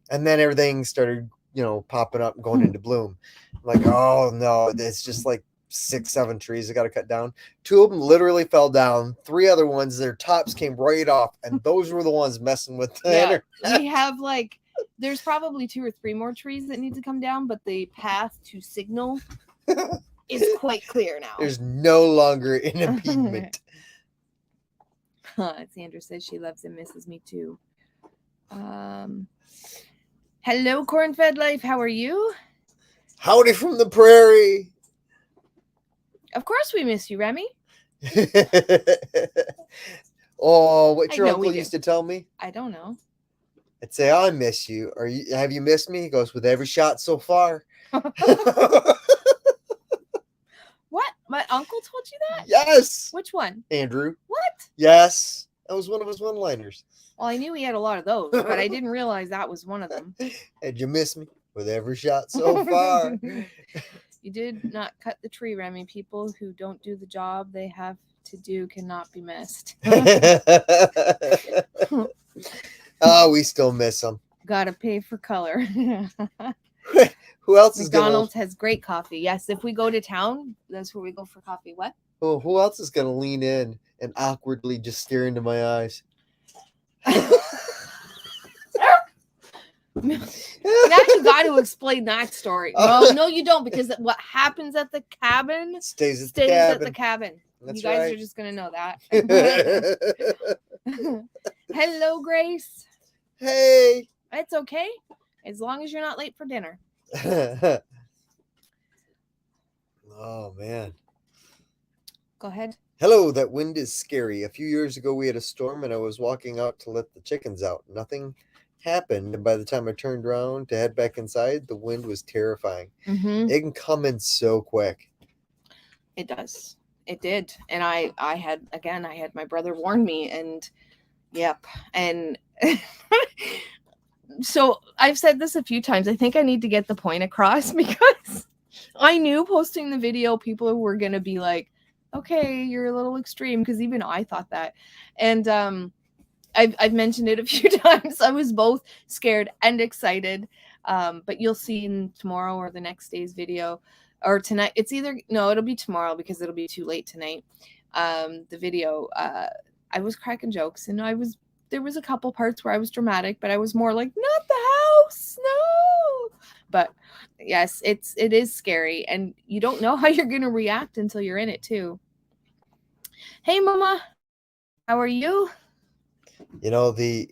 And then everything started popping up and going into bloom. I'm like, oh no, it's just like 6-7 trees I got to cut down. 2 of them literally fell down. 3 other ones, their tops came right off, and those were the ones messing with the internet. We have there's probably 2 or 3 more trees that need to come down, but the path to signal is quite clear now. There's no longer an impediment. Sandra says she loves and misses me too. Hello, Corn-Fed Life. How are you? Howdy from the prairie. Of course we miss you, Remy. Oh, what your uncle used to tell me? I don't know. I'd say, I miss you. Have you missed me? He goes, with every shot so far. What? My uncle told you that? Yes. Which one? Andrew. What? Yes. That was one of his one-liners. Well, I knew he had a lot of those, but I didn't realize that was one of them. Did you miss me? With every shot so far. You did not cut the tree, Remy. People who don't do the job they have to do cannot be missed. Oh, we still miss them. Gotta pay for color. Who else is McDonald's has great coffee. Yes, if we go to town, that's where we go for coffee. What? Oh, who else is gonna lean in and awkwardly just stare into my eyes? Now you got to explain that story. No, you don't, because what happens at the cabin stays at the cabin. That's you guys right. are just gonna know that. Hello, Grace. Hey. It's okay, as long as you're not late for dinner. Oh man. Go ahead. Hello, that wind is scary. A few years ago we had a storm and I was walking out to let the chickens out. Nothing happened, and by the time I turned around to head back inside, the wind was terrifying. Mm-hmm. It can come in so quick. It does. It did. And I had my brother warn me, and yep. And so I've said this a few times. I think I need to get the point across, because I knew posting the video, people were going to be like, okay, you're a little extreme, because even I thought that. And I've mentioned it a few times. I was both scared and excited. But you'll see in tomorrow or the next day's video, or tonight. It'll be tomorrow, because it'll be too late tonight. The video, I was cracking jokes, and there was a couple parts where I was dramatic, but I was more like, not the house, no. But yes, it is scary, and you don't know how you're going to react until you're in it too. Hey, Mama, how are you? You know, the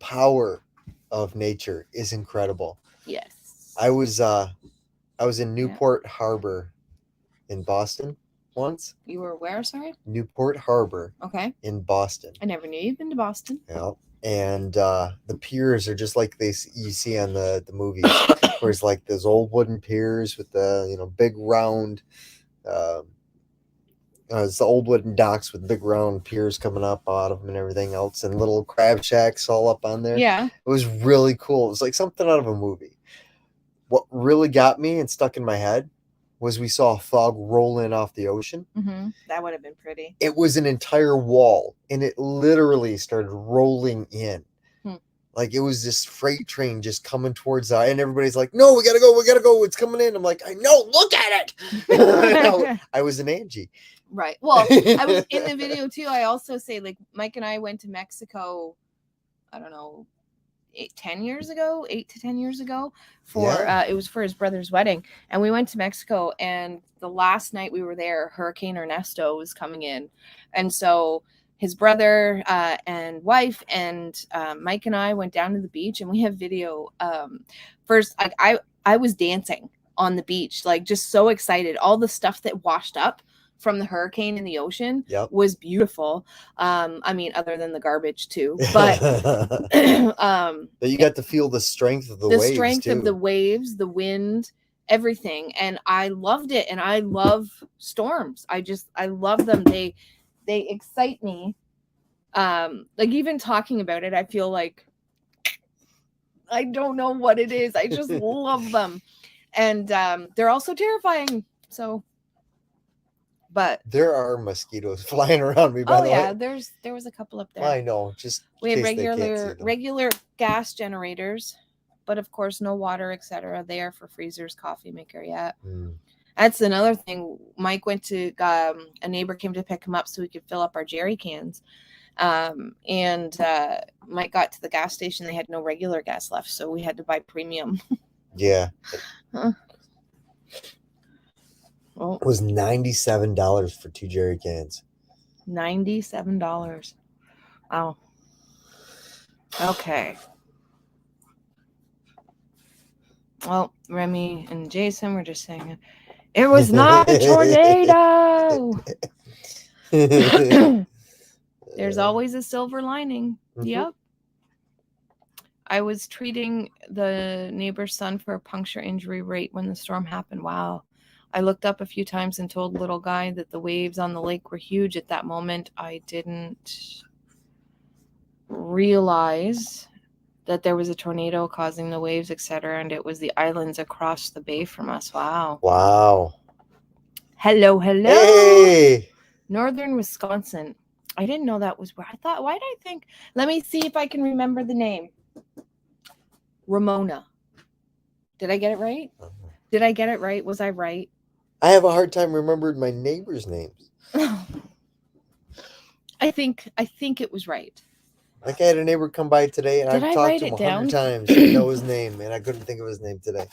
power of nature is incredible. Yes. I was in Newport Harbor in Boston once. You were where, sorry? Newport Harbor. Okay. In Boston. I never knew you'd been to Boston. Yeah. And the piers are just like you see on the movies, where it's like those old wooden piers with the big round. It's the old wooden docks with big round piers coming up out of them and everything else, and little crab shacks all up on there. Yeah. It was really cool. It was like something out of a movie. What really got me and stuck in my head was we saw a fog roll in off the ocean. Mm-hmm. That would have been pretty. It was an entire wall, and it literally started rolling in. Like it was this freight train just coming towards us, and everybody's like, no, we gotta go, it's coming in. I'm like, I know, look at it. I was an Angie. Right. Well, I was in the video too. I also say, like, Mike and I went to Mexico, I don't know, 8 to 10 years ago for it was for his brother's wedding, and we went to Mexico, and the last night we were there, Hurricane Ernesto was coming in, and so his brother and wife and Mike and I went down to the beach, and we have video. First, I was dancing on the beach, like just so excited. All the stuff that washed up from the hurricane in the ocean was beautiful. I mean, other than the garbage too, but but you got to feel the strength of the waves, strength of the waves, the wind, everything. And I loved it. And I love storms. I love them. They excite me. Like even talking about it, I feel like I don't know what it is. I just love them. And they're also terrifying. So but there are mosquitoes flying around me, by the way. There was a couple up there. I know, just we had regular gas generators, but of course no water, etc. There for freezers, coffee maker. That's another thing. Mike went to a neighbor came to pick him up so we could fill up our jerry cans, and Mike got to the gas station. They had no regular gas left, so we had to buy premium. Yeah. Well, it was $97 for 2 jerry cans. $97. Wow. Okay. Well, Remy and Jason were just saying it was not a tornado. There's always a silver lining. Mm-hmm. Yep. I was treating the neighbor's son for a puncture injury rate when the storm happened. Wow. I looked up a few times and told little guy that the waves on the lake were huge at that moment. I didn't realize that there was a tornado causing the waves, etc. And it was the islands across the bay from us. Wow. Wow. Hello. Hey. Northern Wisconsin. I didn't know that was where I thought. Why did I think? Let me see if I can remember the name. Ramona. Did I get it right? Did I get it right? Was I right? I have a hard time remembering my neighbors' names. I think it was right. Like I had a neighbor come by today, and Did I've I talked write to him it 100 down? times to know his name, and I couldn't think of his name today.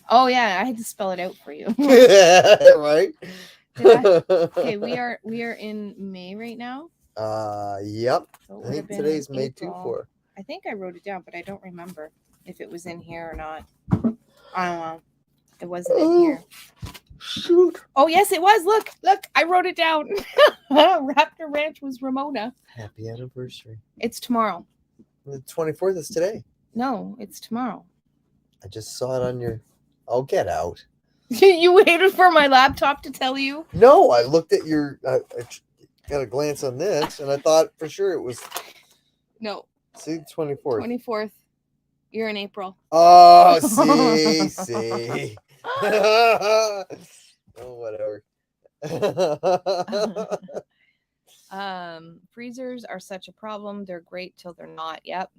Oh yeah, I had to spell it out for you. Right? Okay, we are in May right now. Yep. So I think today's May 2-4. I think I wrote it down, but I don't remember if it was in here or not. I don't know. It wasn't in here. Shoot. Oh yes, it was. Look, I wrote it down. Raptor Ranch was Ramona. Happy anniversary. It's tomorrow. The 24th is today. No, it's tomorrow. I just saw it on your. Oh, get out. You waited for my laptop to tell you? No, I looked at your. I got a glance on this, and I thought for sure it was. No. See, 24th. 24th. You're in April. Oh, see. Oh, whatever. Freezers are such a problem. They're great till they're not. Yep.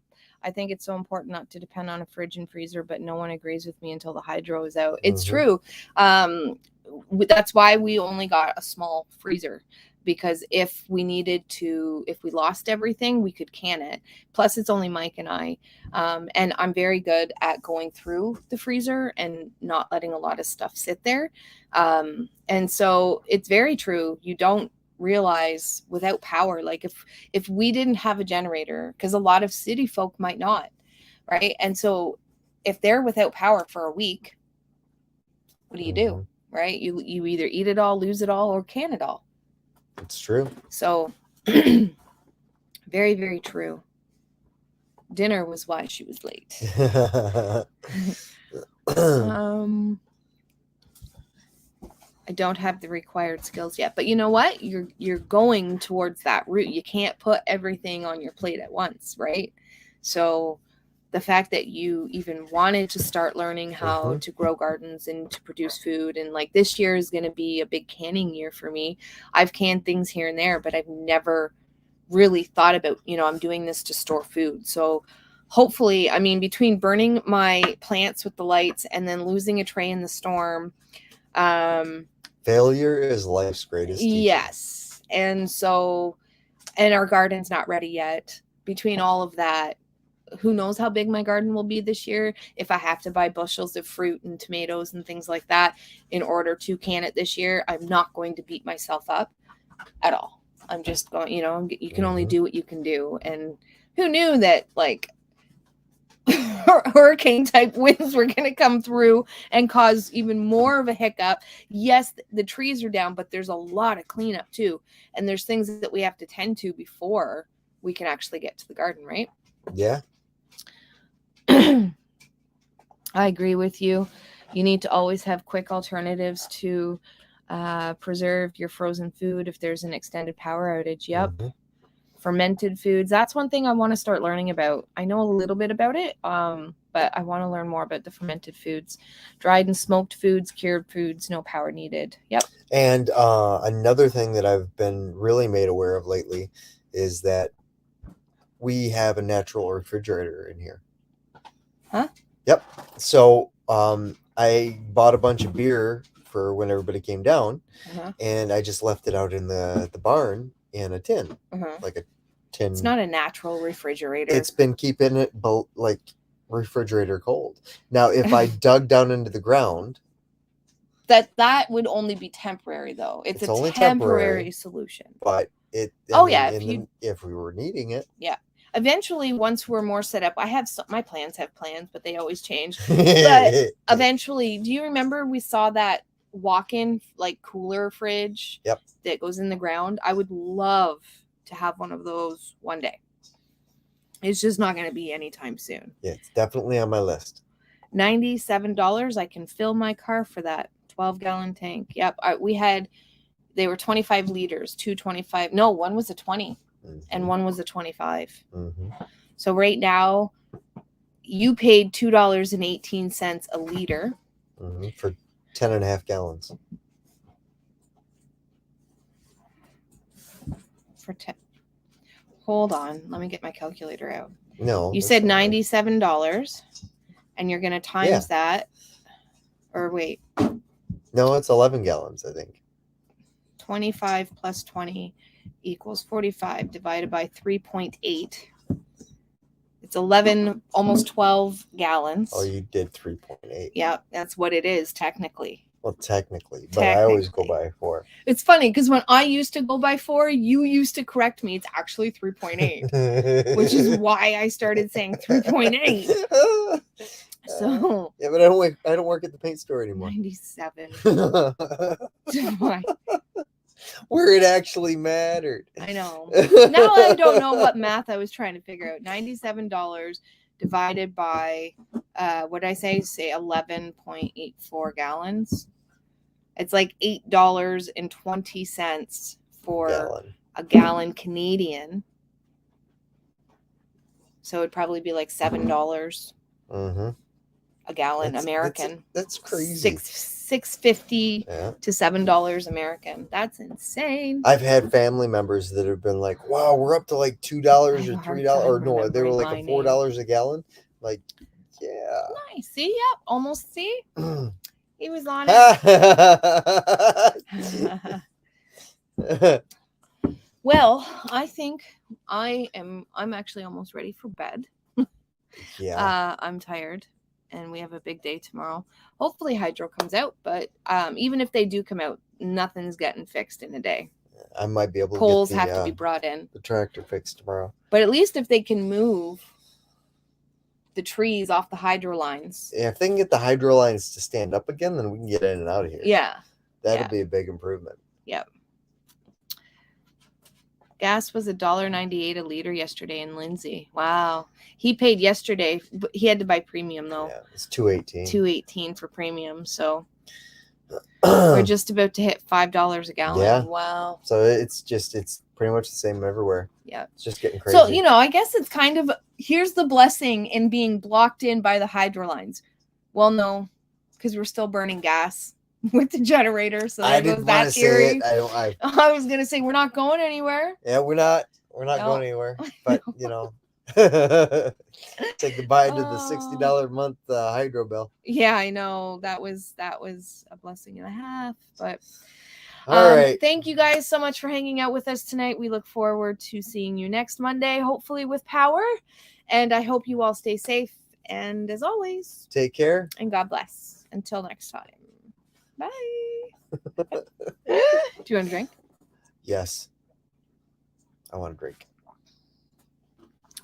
I think it's so important not to depend on a fridge and freezer, but no one agrees with me until the hydro is out. It's true. That's why we only got a small freezer, because if we lost everything, we could can it. Plus, it's only Mike and I. And I'm very good at going through the freezer and not letting a lot of stuff sit there. And so it's very true. You don't realize without power, like if we didn't have a generator, because a lot of city folk might not, right? And so if they're without power for a week, what do you do, right? You either eat it all, lose it all, or can it all. It's true. So very, very true. Dinner was why she was late. I don't have the required skills yet, but you know what? You're going towards that route. You can't put everything on your plate at once, right? So the fact that you even wanted to start learning how to grow gardens and to produce food, and like this year is going to be a big canning year for me. I've canned things here and there, but I've never really thought about, I'm doing this to store food. So hopefully, I mean, between burning my plants with the lights and then losing a tray in the storm, failure is life's greatest teacher. Yes. And our garden's not ready yet. Between all of that, who knows how big my garden will be this year, if I have to buy bushels of fruit and tomatoes and things like that in order to can it this year. I'm not going to beat myself up at all. I'm just going, you can only do what you can do. And who knew that like hurricane type winds were going to come through and cause even more of a hiccup. Yes, the trees are down, but there's a lot of cleanup too. And there's things that we have to tend to before we can actually get to the garden, right? Yeah. I agree with you. You need to always have quick alternatives to preserve your frozen food if there's an extended power outage. Yep. Fermented foods. That's one thing I want to start learning about. I know a little bit about it, but I want to learn more about the fermented foods. Dried and smoked foods, cured foods, no power needed. Yep. And another thing that I've been really made aware of lately is that we have a natural refrigerator in here. Huh? Yep. So I bought a bunch of beer for when everybody came down, and I just left it out in the barn in a tin, like a tin. It's not a natural refrigerator. It's been keeping it like refrigerator cold. Now, if I dug down into the ground, that would only be temporary, though. It's a only temporary solution. But it. If we were needing it, yeah. Eventually, once we're more set up, my plans have plans, but they always change. But eventually, do you remember we saw that walk-in like cooler fridge that goes in the ground? I would love to have one of those one day. It's just not going to be anytime soon. Yeah, it's definitely on my list. $97. I can fill my car for that 12-gallon tank. Yep. They were 25 liters, 225. No, one was a 20 and one was a 25. So right now you paid $2.18 a liter for 10.5 gallons. For 10. Hold on. Let me get my calculator out. No. You said $97 and you're going to times that. Or wait. No, it's 11 gallons, I think. 25 plus 20 equals 45 divided by 3.8. It's 11, almost 12 gallons. Oh, you did 3.8. Yeah, that's what it is technically. Well, technically, but I always go by 4. It's funny because when I used to go by 4, you used to correct me. It's actually 3.8, which is why I started saying 3.8. So yeah, but I don't work at the paint store anymore. 97. Where it actually mattered. I know. Now I don't know what math I was trying to figure out. $97 divided by what did I say? Say 11.84 gallons. It's like $8.20 for a gallon Canadian. So it'd probably be like $7 a gallon American. That's crazy. $6.50 to $7 American. That's insane. I've had family members that have been like, "Wow, we're up to like $2 or $3, or no, they were like $4 a gallon." Like, yeah. Nice. See, yep, almost. See, he was on it. Well, I think I'm actually almost ready for bed. Yeah. I'm tired. And we have a big day tomorrow. Hopefully hydro comes out, but even if they do come out, nothing's getting fixed in a day. I might be able to poles get have to be brought in. The tractor fixed tomorrow. But at least if they can move the trees off the hydro lines. Yeah, if they can get the hydro lines to stand up again, then we can get in and out of here. Yeah. That'll be a big improvement. Yep. Gas was $1.98 a liter yesterday in Lindsay. Wow. He paid yesterday. He had to buy premium though. Yeah, it's $2.18. $2.18 for premium. So we're just about to hit $5 a gallon. Yeah. Wow. So it's pretty much the same everywhere. Yeah. It's just getting crazy. So, I guess it's kind of, here's the blessing in being blocked in by the hydro lines. Well, no, because we're still burning gas with the generator. So I didn't want to say it. I was gonna say we're not going anywhere. Yeah, we're not going anywhere. But say goodbye to the $60 a month hydro bill. Yeah, I know that was a blessing and a half. But all right, thank you guys so much for hanging out with us tonight. We look forward to seeing you next Monday, hopefully with power. And I hope you all stay safe. And as always, take care and God bless. Until next time. Bye. Do you want a drink? Yes. I want a drink.